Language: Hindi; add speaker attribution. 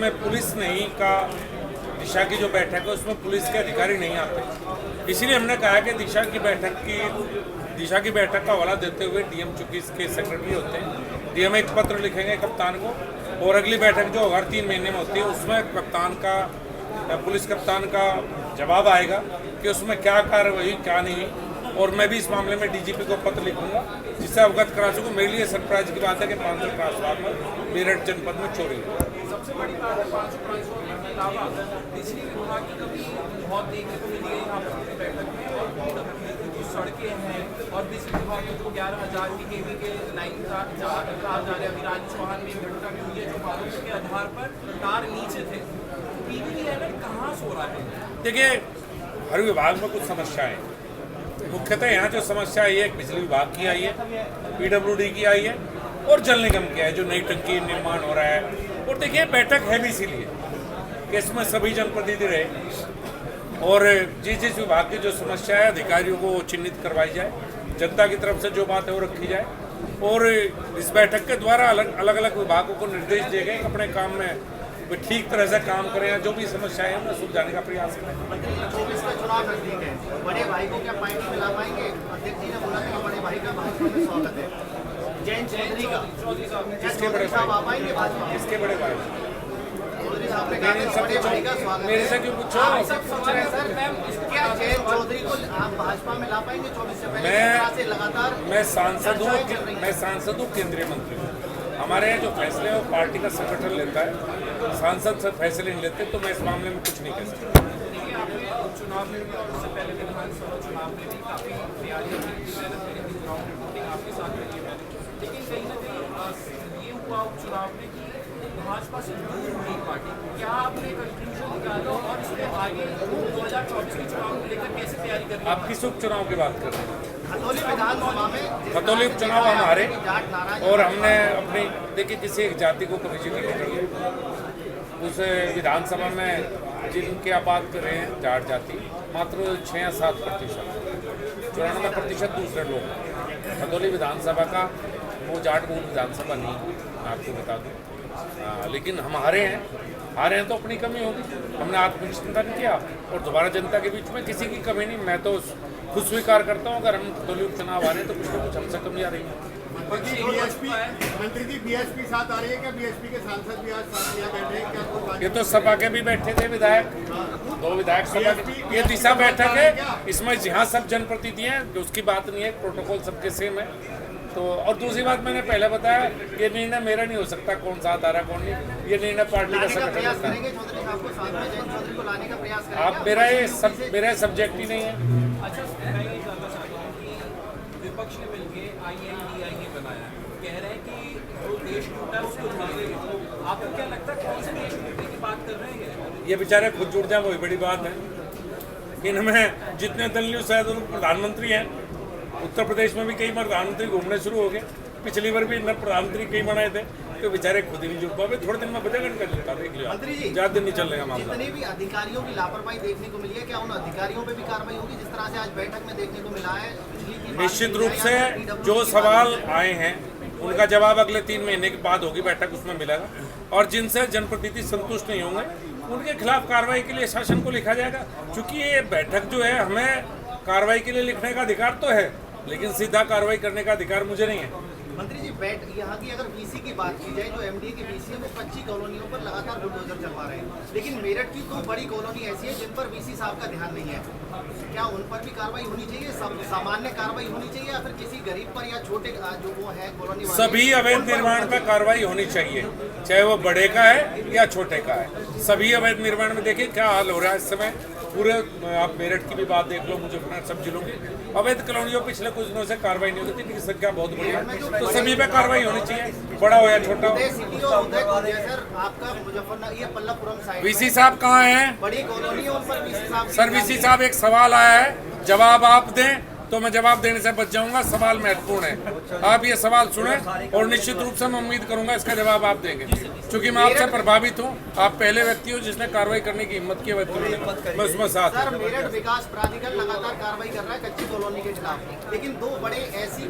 Speaker 1: उसमें पुलिस नहीं का दिशा की जो बैठक है उसमें पुलिस के अधिकारी नहीं आते, इसीलिए हमने कहा कि दिशा की बैठक का हवाला देते हुए डीएम चूंकि इसके सेक्रेटरी होते हैं, डीएम एक पत्र लिखेंगे कप्तान को और अगली बैठक जो हर 3 महीने में होती है उसमें कप्तान का पुलिस कप्तान का जवाब आएगा कि उसमें क्या कार्रवाई क्या नहीं। और मैं भी इस मामले में डीजीपी को पत्र लिखूंगा जिससे अवगत करा सकूँ। मेरे लिए सरप्राइज की बात है कि 500 ट्रांसफार्मर मेरठ जनपद में चोरी हुआ।
Speaker 2: सबसे बड़ी बात है 500 ट्रांसफार्मर के अलावा बिजली विभाग की कमी बहुत देखने को मिली है यहाँ पर बैठक में, और जो सड़कें हैं और बिजली विभाग में जो 11,000 केवी के लाइन कहा जा रहा है। अभी राजू चौहान में घटना भी हुई है जो मालूम के आधार पर तार नीचे थे। पीवीडीएल कहाँ सो रहा है?
Speaker 1: देखिए, हर विभाग में कुछ समस्याएं, मुख्यतः यहाँ जो समस्या आई है एक बिजली विभाग की आई है, पीडब्ल्यूडी की आई है और जल निगम की है जो नई टंकी निर्माण हो रहा है। और देखिए बैठक है भी इसीलिए कि इसमें सभी जनप्रतिनिधि रहे और जिस विभाग की जो समस्या है अधिकारियों को चिन्हित करवाई जाए, जनता की तरफ से जो बात है वो रखी जाए और इस बैठक के द्वारा अलग अलग विभागों को निर्देश दिए गए अपने काम में वे ठीक तरह से काम करें, जो भी समस्याएं हैं उन्हें सुलझाने का प्रयास करें।
Speaker 3: 24 का चुनाव नजदीक है, बड़े भाई को क्या पार्टी मिला पाएंगे? अध्यक्ष जी ने बोला कि बड़े भाई का भाजपा में स्वागत है। जैन चौधरी का
Speaker 1: किसके बड़े
Speaker 3: साहब आ पाएंगे भाजपा?
Speaker 1: किसके बड़े भाई?
Speaker 3: चौधरी साहब ने कहा कि बड़े भाई का स्वागत है।
Speaker 1: मेरे से क्यों पूछो?
Speaker 3: सब पूछ रहे हैं सर, क्या जैन चौधरी को आप भाजपा में ला पाएंगे 24 से पहले? से लगातार
Speaker 1: मैं सांसद हूँ, केंद्रीय मंत्री हूँ। हमारे यहाँ जो फैसले हैं वो पार्टी का संगठन लेता है, सांसद से फैसले नहीं लेते, तो मैं इस मामले में कुछ नहीं कह सकता।
Speaker 2: देखिए, आपने उपचुनाव में भी और उससे पहले विधानसभा चुनाव में भी काफ़ी तैयारियां की, मेहनत करी थी, ग्राउंड रिपोर्टिंग आपके साथ करी है मैंने। लेकिन कहीं ना कहीं ये हुआ उपचुनाव में कि भाजपा से दूर हुई पार्टी। क्या आपने कंक्लूजन निकाला और इसमें आगे 2024 के चुनाव को लेकर कैसे तैयारी कर रही है?
Speaker 1: आप किस उपचुनाव की बात कर रहे हैं?
Speaker 3: खतौली विधानसभा में
Speaker 1: खतौली उपचुनाव हम हारे और हमने अपनी देखिए किसी एक जाति को कभी जिक्र नहीं किया। उस विधानसभा में जिनकी आप बात कर रहे हैं जाट जाति मात्र 6 या 7%, 94% दूसरे लोग। खतौली विधानसभा का वो जाट बहुल विधानसभा नहीं, मैं आपको बता दूँ। लेकिन हम हारे हैं तो अपनी कमी होगी, हमने आत्मचिंतन किया और दोबारा जनता के बीच में किसी की कमी नहीं। मैं तो खुद स्वीकार करता हूँ अगर हम खतौली उपचुनाव आ रहे हैं तो कुछ ना कुछ हमसे कमी आ रही है।
Speaker 4: मंत्री जी बीएसपी साथ आ रही है क्या? बीएसपी के सांसद भी आज साथ लिया बैठे हैं क्या?
Speaker 1: ये तो सपा के भी बैठे थे विधायक, 2 विधायक सपा के। ये दिशा बैठक है, इसमें जहाँ सब जनप्रतिनिधि हैं उसकी बात नहीं है, प्रोटोकॉल सबके सेम है। तो और दूसरी बात मैंने पहले बताया, ये निर्णय मेरा नहीं हो सकता कौन साथ आ रहा कौन नहीं, ये निर्णय पार्टी का संगठन होता है। आप मेरा सब्जेक्ट ही नहीं है।
Speaker 2: अच्छा, मैं ये जानना चाहता हूँ कि विपक्ष ने मिलकर INDIA बनाया है, कह रहे हैं कि जो देश टूटा है उसको जोड़ेंगे। आपको क्या लगता है कौन से देश टूटने की बात कर रहे हैं?
Speaker 1: ये बेचारे खुद जुड़ जाए वही बड़ी बात है। इनमें जितने दल शायद वो प्रधानमंत्री हैं, उत्तर प्रदेश में भी कई बार प्रधानमंत्री घूमने शुरू हो गए, पिछली बार भी इन प्रधानमंत्री कई बनाए थे, तो बेचारे खुद ही नहीं जुड़ पाए। थोड़े दिन में बजट कर लेता, देख लिया, ज़्यादा दिन नहीं चलेगा मामला।
Speaker 3: जितने भी अधिकारियों की लापरवाही देखने को मिली है, क्या उन अधिकारियों पे भी कार्रवाई होगी जिस तरह से आज बैठक में देखने को मिला है?
Speaker 1: निश्चित रूप से जो सवाल आए हैं उनका जवाब अगले 3 महीने के बाद होगी बैठक, उसमें मिलेगा। और जिनसे जनप्रतिनिधि संतुष्ट नहीं होंगे उनके खिलाफ कार्रवाई के लिए शासन को लिखा जाएगा। क्योंकि ये बैठक जो है, हमें कार्रवाई के लिए लिखने का अधिकार तो है, लेकिन सीधा कार्रवाई करने का अधिकार मुझे नहीं है।
Speaker 3: मंत्री जी, यहाँ की अगर बीसी की बात की जाए, जो एमडीए की बीसी है वो 25 कॉलोनियों पर लगातार बुलडोजर चलवा रहे हैं, लेकिन मेरठ की 2 बड़ी कॉलोनी ऐसी है जिन पर बीसी साहब का ध्यान नहीं है। क्या उन पर भी कार्रवाई होनी चाहिए? सामान्य कार्रवाई होनी चाहिए या फिर किसी गरीब पर या छोटे जो वो है कॉलोनी?
Speaker 1: सभी अवैध निर्माण पर कार्रवाई होनी चाहिए, चाहे वो बड़े का है या छोटे का है। सभी अवैध निर्माण में देखिए क्या हाल हो रहा है इस समय। पूरे आप मेरठ की भी बात देख लो, मुजफ्फरनगर सब जिलों की अवैध कॉलोनियों पिछले कुछ दिनों से कार्रवाई नहीं होती, इनकी संख्या बहुत बड़ी है, तो सभी पे कार्रवाई होनी चाहिए, बड़ा हो या छोटा हो। वीसी साहब कहाँ हैं?
Speaker 3: बड़ी कॉलोनी उन पर वीसी साहब।
Speaker 1: सर वीसी साहब, एक सवाल आया है, जवाब आप दें तो मैं जवाब देने से बच जाऊंगा। सवाल महत्वपूर्ण है, आप ये सवाल सुने और निश्चित रूप से मैं उम्मीद करूंगा इसका जवाब आप देंगे, क्योंकि मैं आपसे प्रभावित हूँ। आप पहले व्यक्ति हो जिसने कार्रवाई करने की हिम्मत की, मैं उसमें साथ।
Speaker 3: सर, मेरठ विकास प्राधिकरण लगातार कार्रवाई कर रहा है कच्ची कॉलोनी के खिलाफ, लेकिन 2 बड़े ऐसी